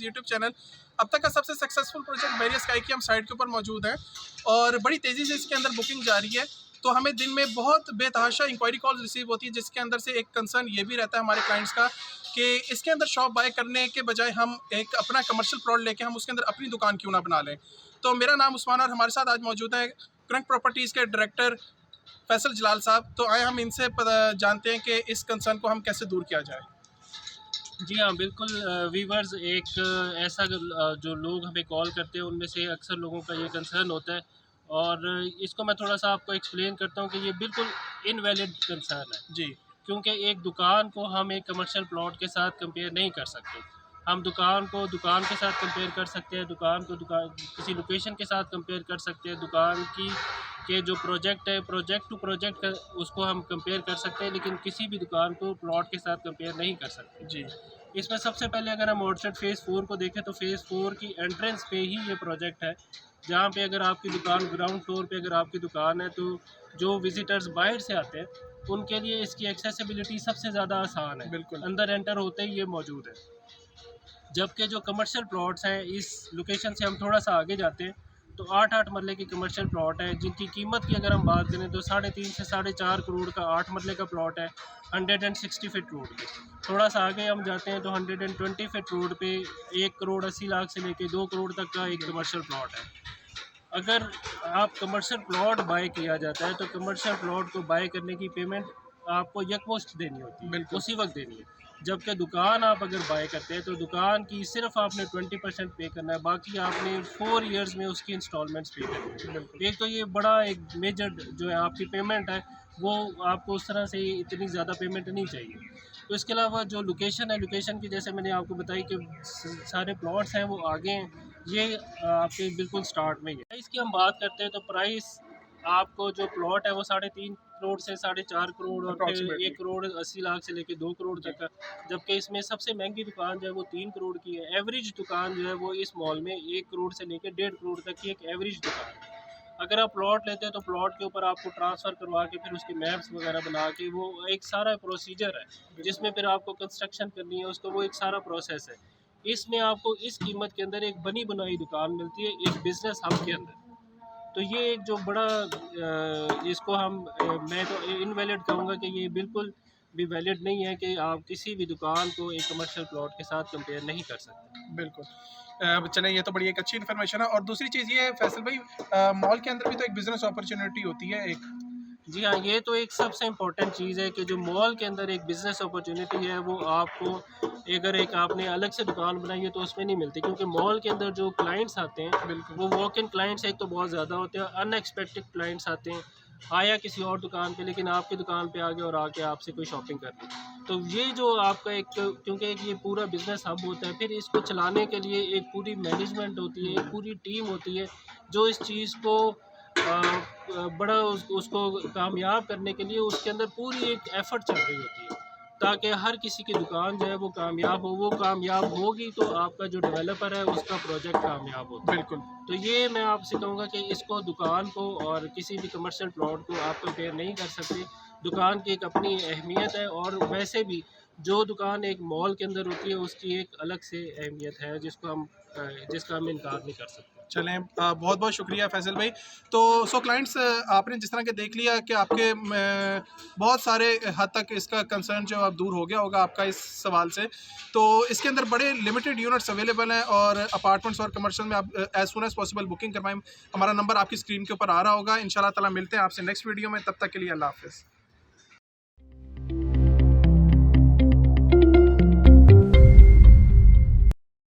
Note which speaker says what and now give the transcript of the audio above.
Speaker 1: Properties YouTube channel अब तक का सबसे सक्सेसफुल प्रोजेक्ट बैरियर स्काई की हम साइट के ऊपर मौजूद हैं और बड़ी तेज़ी से इसके अंदर बुकिंग जारी है। तो हमें दिन में बहुत बेतहाशा इंक्वायरी कॉल्स रिसीव होती है, जिसके अंदर से एक कंसर्न ये भी रहता है हमारे क्लाइंट्स का कि इसके अंदर शॉप बाय करने के बजाय हम एक अपना कमर्शियल प्लॉट लेके हम उसके अंदर अपनी दुकान क्यों ना बना लें। तो मेरा नाम उस्मान और हमारे साथ आज मौजूद है क्रंक प्रॉपर्टीज़ के डायरेक्टर फैसल जलाल साहब। तो आए हम इनसे जानते हैं कि इस कंसर्न को हम कैसे दूर किया जाए।
Speaker 2: जी हाँ, बिल्कुल। वीवर्स एक ऐसा जो लोग हमें कॉल करते हैं उनमें से अक्सर लोगों का ये कंसर्न होता है और इसको मैं थोड़ा सा आपको एक्सप्लेन करता हूँ कि ये बिल्कुल इनवैलिड कंसर्न है।
Speaker 1: जी
Speaker 2: क्योंकि एक दुकान को हम एक कमर्शियल प्लॉट के साथ कंपेयर नहीं कर सकते। हम दुकान को दुकान के साथ कंपेयर कर सकते हैं, दुकान को दुकान किसी लोकेशन के साथ कंपेयर कर सकते हैं, दुकान की के जो प्रोजेक्ट है प्रोजेक्ट टू प्रोजेक्ट का उसको हम कंपेयर कर सकते हैं, लेकिन किसी भी दुकान को प्लॉट के साथ कंपेयर नहीं कर सकते।
Speaker 1: जी
Speaker 2: इसमें सबसे पहले अगर हम ऑर्चर्ड फ़ेज़ 4 को देखें तो फ़ेज़ 4 की एंट्रेंस पे ही ये प्रोजेक्ट है, जहाँ पे अगर आपकी दुकान ग्राउंड फ्लोर पे अगर आपकी दुकान है तो जो विजिटर्स बाहर से आते हैं उनके लिए इसकी एक्सेसिबिलिटी सबसे ज़्यादा आसान है।
Speaker 1: बिल्कुल।
Speaker 2: अंदर एंटर होते ही ये मौजूद है। जबकि जो कमर्शियल प्लॉट्स हैं इस लोकेशन से हम थोड़ा सा आगे जाते हैं तो 8 मरले की कमर्शियल प्लॉट है, जिनकी कीमत की अगर हम बात करें तो 3.5 से 4.5 करोड़ का 8 मरले का प्लॉट है 160 फीट रोड पे। थोड़ा सा आगे हम जाते हैं तो 120 फीट रोड पे 1 करोड़ 80 लाख से लेके 2 करोड़ तक का एक कमर्शियल प्लॉट है। अगर आप कमर्शियल प्लॉट बाय किया जाता है तो कमर्शियल प्लॉट को बाय करने की पेमेंट आपको यकमुश्त देनी होती है,
Speaker 1: बिल्कुल।
Speaker 2: उसी वक्त देनी है। जबकि दुकान आप अगर बाय करते हैं तो दुकान की सिर्फ आपने 20% पे करना है, बाकी आपने 4 इयर्स में उसकी इंस्टॉलमेंट्स पे करनी है।
Speaker 1: बिल्कुल।
Speaker 2: एक तो ये बड़ा एक मेजर जो है आपकी पेमेंट है वो आपको उस तरह से इतनी ज़्यादा पेमेंट नहीं चाहिए। तो इसके अलावा जो लोकेशन है, लोकेशन की जैसे मैंने आपको बताई कि सारे प्लॉट्स हैं वो आगे हैं, ये आपके बिल्कुल स्टार्ट में ही है। प्राइस की हम बात करते हैं तो प्राइस आपको जो प्लॉट है वो 3.5 करोड़ से 4.5 करोड़ और फिर 1 करोड़ 80 लाख से लेके 2 करोड़ तक का। जबकि इसमें सबसे महंगी दुकान जो है वो 3 करोड़ की है। एवरेज दुकान जो है वो इस मॉल में 1 करोड़ से लेके 1.5 करोड़ तक की एक एवरेज दुकान है। अगर आप प्लॉट लेते हैं तो प्लॉट के ऊपर आपको ट्रांसफ़र करवा के फिर उसके मैप्स वगैरह बना के वो एक सारा प्रोसीजर है जिसमें फिर आपको कंस्ट्रक्शन करनी है उसको, वो एक सारा प्रोसेस है। इसमें आपको इस कीमत के अंदर एक बनी बनाई दुकान मिलती है इस बिज़नेस हब के अंदर। तो ये एक जो बड़ा इसको हम मैं तो इनवैलिड कहूँगा कि ये बिल्कुल भी वैलिड नहीं है कि आप किसी भी दुकान को एक कमर्शियल प्लॉट के साथ कंपेयर नहीं कर सकते।
Speaker 1: बिल्कुल। चलें, ये तो बड़ी एक अच्छी इन्फॉर्मेशन है। और दूसरी चीज़ ये है फैसल भाई, मॉल के अंदर भी तो एक बिज़नेस अपॉर्चुनिटी होती है एक।
Speaker 2: जी हाँ, ये तो एक सबसे इम्पोर्टेंट चीज़ है कि जो मॉल के अंदर एक बिज़नेस अपॉर्चुनिटी है वो आपको अगर एक आपने अलग से दुकान बनाई है तो उसमें नहीं मिलती, क्योंकि मॉल के अंदर जो क्लाइंट्स आते हैं
Speaker 1: बिल्कुल।
Speaker 2: वो वॉक इन क्लाइंट्स एक तो बहुत ज़्यादा होते हैं, अनएक्सपेक्टेड क्लाइंट्स आते हैं, आया किसी और दुकान पे लेकिन आपकी दुकान पे आ गए और आके आपसे कोई शॉपिंग कर ली। तो ये जो आपका एक क्योंकि एक ये पूरा बिज़नेस हब होता है, फिर इसको चलाने के लिए एक पूरी मैनेजमेंट होती है, एक पूरी टीम होती है जो इस चीज़ को बड़ा उसको कामयाब करने के लिए उसके अंदर पूरी एक एफ़र्ट चल रही होती है ताकि हर किसी की दुकान जो है वो कामयाब हो। वो कामयाब होगी तो आपका जो डेवलपर है उसका प्रोजेक्ट कामयाब होता है।
Speaker 1: बिल्कुल।
Speaker 2: तो ये मैं आपसे कहूँगा कि इसको दुकान को और किसी भी कमर्शियल प्लॉट को आप कंपेयर नहीं कर सकते। दुकान की एक अपनी अहमियत है और वैसे भी जो दुकान एक मॉल के अंदर होती है उसकी एक अलग से अहमियत है जिसका हम इनकार नहीं कर सकते।
Speaker 1: चलें, बहुत बहुत शुक्रिया फैसल भाई। तो क्लाइंट्स, आपने जिस तरह के देख लिया कि आपके बहुत सारे हद तक इसका कंसर्न जो अब दूर हो गया होगा आपका इस सवाल से। तो इसके अंदर बड़े लिमिटेड यूनिट्स अवेलेबल हैं और अपार्टमेंट्स और कमर्शियल में आप as soon as possible booking करवाएं। हमारा नंबर आपकी स्क्रीन के ऊपर आ रहा होगा। इंशाल्लाह ताला मिलते हैं आपसे नेक्स्ट वीडियो में, तब तक के लिए अल्लाह हाफ़िज़।